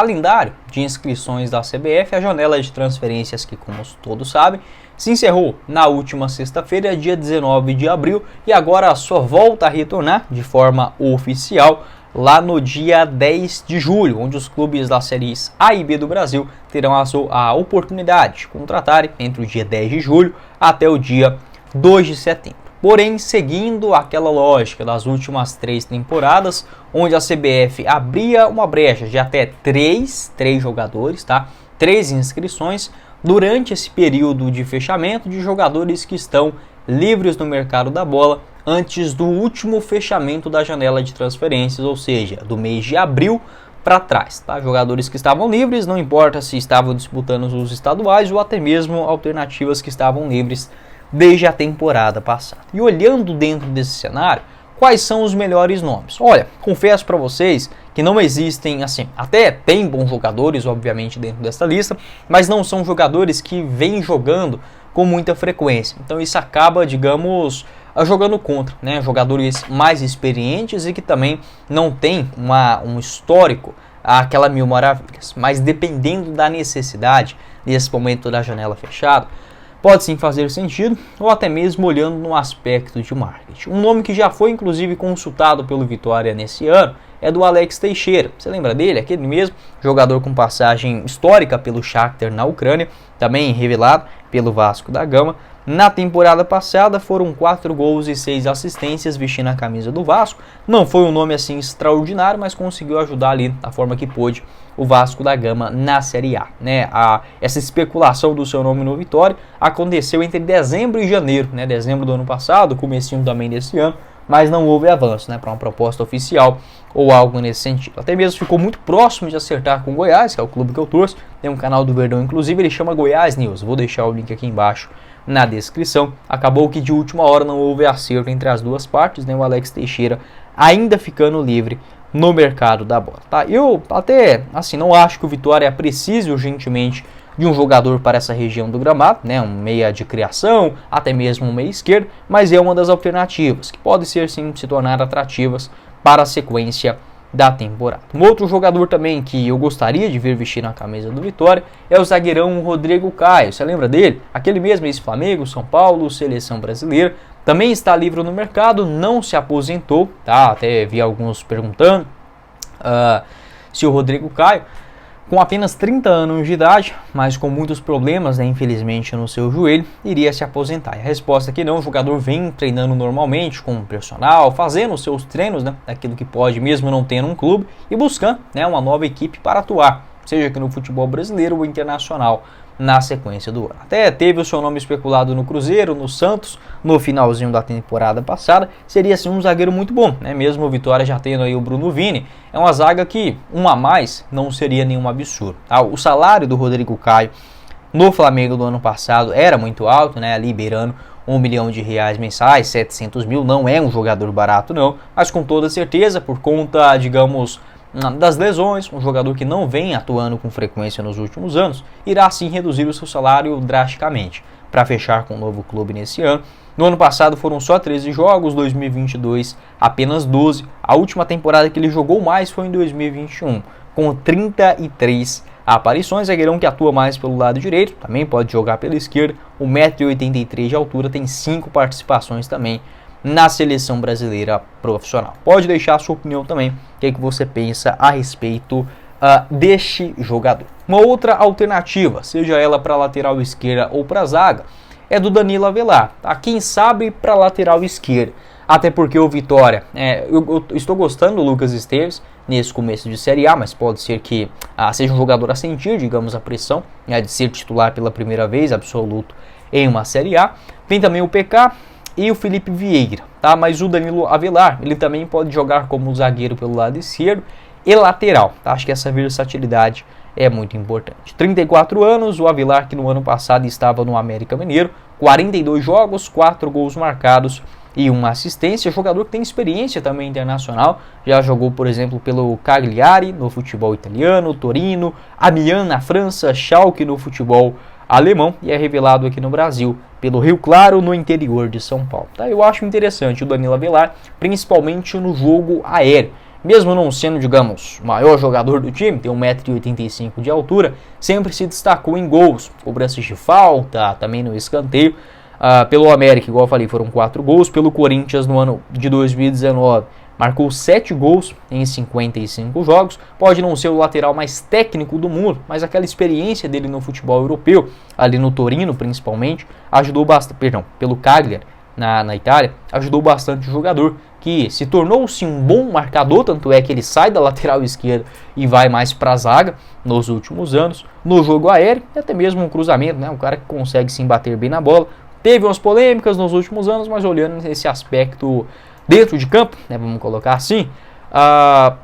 calendário de inscrições da CBF, a janela de transferências que, como todos sabem, se encerrou na última sexta-feira, dia 19 de abril, e agora só volta a retornar de forma oficial lá no dia 10 de julho, onde os clubes das séries A e B do Brasil terão a oportunidade de contratarem entre o dia 10 de julho até o dia 2 de setembro. Porém, seguindo aquela lógica das últimas 3 temporadas, onde a CBF abria uma brecha de até 3 jogadores, tá? 3 inscrições durante esse período de fechamento de jogadores que estão livres no mercado da bola antes do último fechamento da janela de transferências, ou seja, do mês de abril para trás, tá? Jogadores que estavam livres, não importa se estavam disputando os estaduais ou até mesmo alternativas que estavam livres desde a temporada passada. E olhando dentro desse cenário, quais são os melhores nomes? Olha, confesso para vocês que não existem, assim, até tem bons jogadores, obviamente, dentro dessa lista, mas não são jogadores que vêm jogando com muita frequência. Então isso acaba, digamos, jogando contra, né? Jogadores mais experientes e que também não tem um histórico aquela mil maravilhas. Mas dependendo da necessidade, nesse momento da janela fechada, pode sim fazer sentido, ou até mesmo olhando no aspecto de marketing. Um nome que já foi inclusive consultado pelo Vitória nesse ano é do Alex Teixeira. Você lembra dele? Aquele mesmo jogador com passagem histórica pelo Shakhtar na Ucrânia, também revelado pelo Vasco da Gama. Na temporada passada foram 4 gols e 6 assistências vestindo a camisa do Vasco. Não foi um nome assim extraordinário, mas conseguiu ajudar ali da forma que pôde o Vasco da Gama na Série A, né? Essa especulação do seu nome no Vitória aconteceu entre dezembro e janeiro, né? Dezembro do ano passado, comecinho também desse ano, mas não houve avanço, né, para uma proposta oficial ou algo nesse sentido. Até mesmo ficou muito próximo de acertar com o Goiás, que é o clube que eu torço. Tem um canal do Verdão, inclusive, ele chama Goiás News. Vou deixar o link aqui embaixo na descrição. Acabou que de última hora não houve acerto entre as duas partes, né? O Alex Teixeira ainda ficando livre no mercado da bola, tá? Eu até, assim, não acho que o Vitória precise urgentemente de um jogador para essa região do gramado, né? Um meia de criação, até mesmo um meia esquerdo, mas é uma das alternativas que pode ser sim se tornar atrativas para a sequência da temporada. Um outro jogador também que eu gostaria de ver vestir na camisa do Vitória é o zagueirão Rodrigo Caio. Você lembra dele? Aquele mesmo ex-Flamengo, São Paulo, seleção brasileira. Também está livre no mercado, não se aposentou, tá? Até vi alguns perguntando se o Rodrigo Caio, com apenas 30 anos de idade, mas com muitos problemas, né, infelizmente, no seu joelho, iria se aposentar. E a resposta é que não, o jogador vem treinando normalmente com o personal, fazendo os seus treinos, né, daquilo que pode, mesmo não tendo um clube, e buscando, né, uma nova equipe para atuar, seja aqui no futebol brasileiro ou internacional, na sequência do ano. Até teve o seu nome especulado no Cruzeiro, no Santos, no finalzinho da temporada passada. Seria assim um zagueiro muito bom, né? Mesmo o Vitória já tendo aí o Bruno Vini, é uma zaga que um a mais não seria nenhum absurdo, tá? O salário do Rodrigo Caio no Flamengo do ano passado era muito alto, né? Ali beirando R$1 milhão mensais, 700 mil, não é um jogador barato não, mas com toda certeza, por conta, digamos, das lesões, um jogador que não vem atuando com frequência nos últimos anos, irá sim reduzir o seu salário drasticamente para fechar com um novo clube nesse ano. No ano passado foram só 13 jogos, 2022 apenas 12. A última temporada que ele jogou mais foi em 2021, com 33 aparições. Zagueirão que atua mais pelo lado direito, também pode jogar pela esquerda, 1,83 m de altura, tem 5 participações também na seleção brasileira profissional. Pode deixar a sua opinião também, o que é que você pensa a respeito deste jogador. Uma outra alternativa, seja ela para lateral esquerda ou para zaga, é do Danilo Avelar, tá? Quem sabe para lateral esquerda, até porque o Vitória, eu estou gostando do Lucas Esteves nesse começo de Série A, mas pode ser que seja um jogador a sentir, digamos, a pressão, né, de ser titular pela primeira vez, absoluto, em uma Série A. Tem também o PK e o Felipe Vieira, tá? Mas o Danilo Avelar, ele também pode jogar como zagueiro pelo lado esquerdo e lateral, tá? Acho que essa versatilidade é muito importante. 34 anos, o Avelar que no ano passado estava no América Mineiro, 42 jogos, 4 gols marcados e 1 assistência. Jogador que tem experiência também internacional, já jogou, por exemplo, pelo Cagliari no futebol italiano, Torino, Amiens na França, Schalke no futebol alemão e é revelado aqui no Brasil pelo Rio Claro, no interior de São Paulo. Tá? Eu acho interessante o Danilo Avelar, principalmente no jogo aéreo. mesmo não sendo, digamos, o maior jogador do time, tem 1,85 m de altura, sempre se destacou em gols, cobranças de falta, também no escanteio. Pelo América, igual eu falei, foram 4 gols. Pelo Corinthians, no ano de 2019, marcou 7 gols em 55 jogos. Pode não ser o lateral mais técnico do mundo, mas aquela experiência dele no futebol europeu, ali no Torino principalmente, ajudou bastante. Perdão, pelo Cagliari, na Itália, ajudou bastante o jogador, que se tornou-se um bom marcador, tanto é que ele sai da lateral esquerda e vai mais para a zaga nos últimos anos, no jogo aéreo e até mesmo um cruzamento, né? Um cara que consegue sim bater bem na bola. Teve umas polêmicas nos últimos anos, mas olhando esse aspecto dentro de campo, né, vamos colocar assim,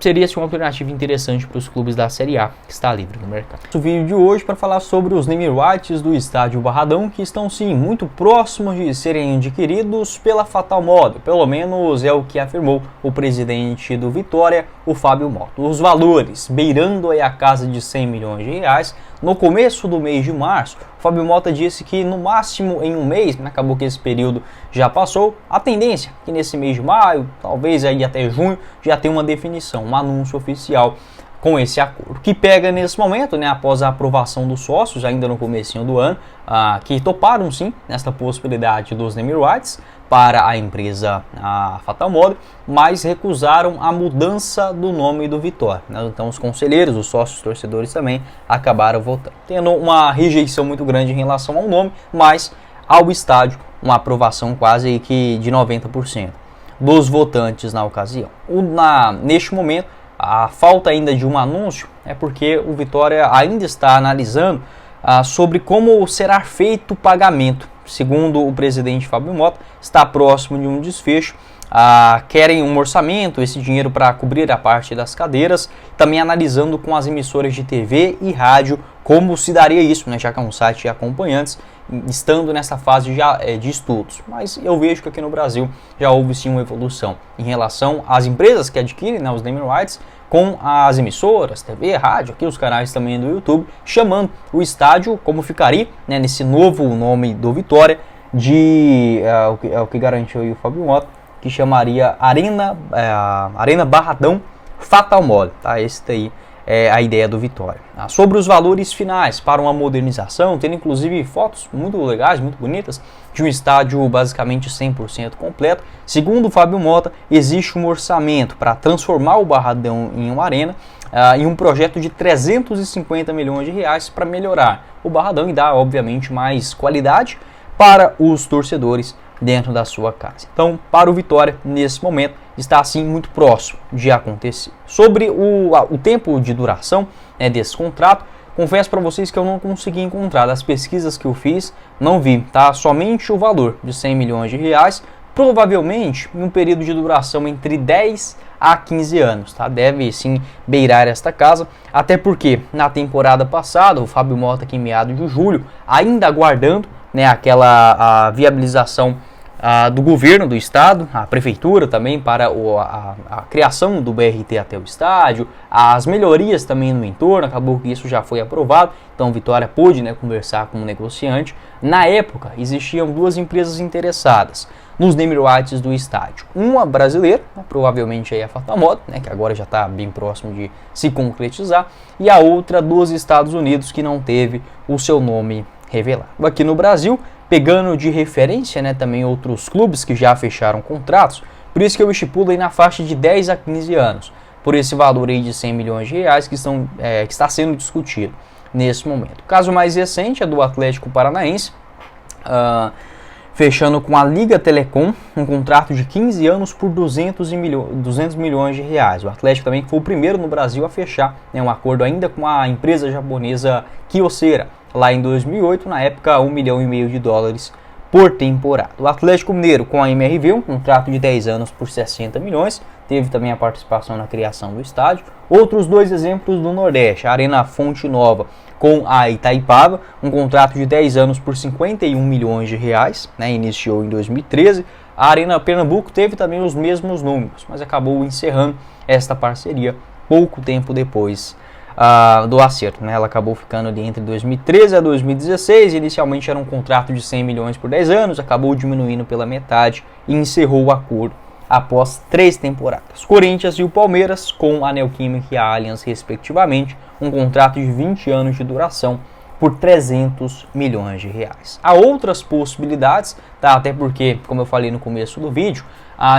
seria uma alternativa interessante para os clubes da Série A, que está livre no mercado. O vídeo de hoje para falar sobre os name rights do estádio Barradão, que estão sim muito próximos de serem adquiridos pela Fatal Model, pelo menos é o que afirmou o presidente do Vitória, o Fábio Mota. Os valores beirando aí a casa de 100 milhões de reais. No começo do mês de março, o Fábio Mota disse que no máximo em um mês, acabou que esse período já passou, a tendência é que nesse mês de maio, talvez aí até junho, já tem uma definição, um anúncio oficial com esse acordo. Que pega nesse momento, né, após a aprovação dos sócios, ainda no comecinho do ano, que toparam sim nesta possibilidade dos name rights para a empresa Fatal Model, mas recusaram a mudança do nome do Vitória, né? Então os conselheiros, os sócios, torcedores também acabaram votando, tendo uma rejeição muito grande em relação ao nome, mas ao estádio uma aprovação quase que de 90% dos votantes na ocasião. Neste momento, a falta ainda de um anúncio é porque o Vitória ainda está analisando sobre como será feito o pagamento. Segundo o presidente Fábio Mota, está próximo de um desfecho. Querem um orçamento, esse dinheiro para cobrir a parte das cadeiras, também analisando com as emissoras de TV e rádio como se daria isso, né, já que é um site de acompanhantes, estando nessa fase de estudos. Mas eu vejo que aqui no Brasil já houve sim uma evolução em relação às empresas que adquirem, né, os name rights, com as emissoras, TV, rádio, aqui os canais também do YouTube, chamando o estádio como ficaria, né, nesse novo nome do Vitória, o que garantiu aí o Fábio Mota, que chamaria Arena Barradão Fatal Model, tá? Esse daí é a ideia do Vitória. Sobre os valores finais para uma modernização, tendo inclusive fotos muito legais, muito bonitas, de um estádio basicamente 100% completo. Segundo o Fábio Mota, existe um orçamento para transformar o Barradão em uma arena, em um projeto de 350 milhões de reais para melhorar o Barradão e dar, obviamente, mais qualidade para os torcedores dentro da sua casa. Então, para o Vitória, nesse momento, está assim muito próximo de acontecer. Sobre o tempo de duração, né, desse contrato, confesso para vocês que eu não consegui encontrar. Das pesquisas que eu fiz, não vi, tá? Somente o valor de 100 milhões de reais, provavelmente em um período de duração entre 10 a 15 anos, tá? Deve sim beirar esta casa, até porque na temporada passada, o Fábio Mota, aqui em meados de julho, ainda aguardando, né, a viabilização do governo do estado, a prefeitura também para a criação do BRT até o estádio, as melhorias também no entorno, acabou que isso já foi aprovado, então Vitória pôde, né, conversar com o negociante. Na época existiam duas empresas interessadas nos name rights do estádio, uma brasileira, né, provavelmente aí a Fatal Model, né, que agora já está bem próximo de se concretizar, e a outra dos Estados Unidos, que não teve o seu nome revelado. Aqui no Brasil, pegando de referência, né, também outros clubes que já fecharam contratos, por isso que eu estipulo aí na faixa de 10 a 15 anos, por esse valor aí de 100 milhões de reais que está sendo discutido nesse momento. O caso mais recente é do Atlético Paranaense, fechando com a Liga Telecom um contrato de 15 anos por 200 milhões de reais. O Atlético também foi o primeiro no Brasil a fechar, né, um acordo ainda com a empresa japonesa Kyocera, lá em 2008, na época $1,5 milhão por temporada. O Atlético Mineiro com a MRV, um contrato de 10 anos por 60 milhões, teve também a participação na criação do estádio. Outros dois exemplos do Nordeste, a Arena Fonte Nova com a Itaipava, um contrato de 10 anos por 51 milhões de reais, né, iniciou em 2013. A Arena Pernambuco teve também os mesmos números, mas acabou encerrando esta parceria pouco tempo depois do acerto, né? Ela acabou ficando ali entre 2013 a 2016, inicialmente era um contrato de 100 milhões por 10 anos, acabou diminuindo pela metade e encerrou o acordo após 3 temporadas. Corinthians e o Palmeiras, com a Neoquímica e a Allianz, respectivamente, um contrato de 20 anos de duração por 300 milhões de reais. Há outras possibilidades, tá? Até porque, como eu falei no começo do vídeo,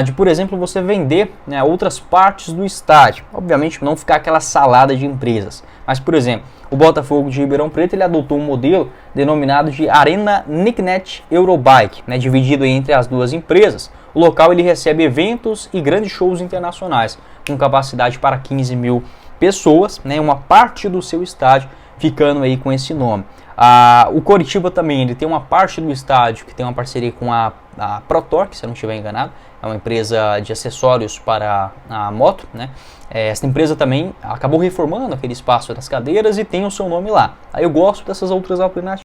de, por exemplo, você vender, né, outras partes do estádio. Obviamente não ficar aquela salada de empresas. Mas, por exemplo, o Botafogo de Ribeirão Preto ele adotou um modelo denominado de Arena Nicknet Eurobike, né, dividido entre as duas empresas. O local ele recebe eventos e grandes shows internacionais, com capacidade para 15 mil pessoas, né, uma parte do seu estádio ficando aí com esse nome. O Coritiba também ele tem uma parte do estádio que tem uma parceria com a ProTorque, se eu não estiver enganado, é uma empresa de acessórios para a moto, né? Essa empresa também acabou reformando aquele espaço das cadeiras e tem o seu nome lá. Aí eu gosto dessas outras alternativas.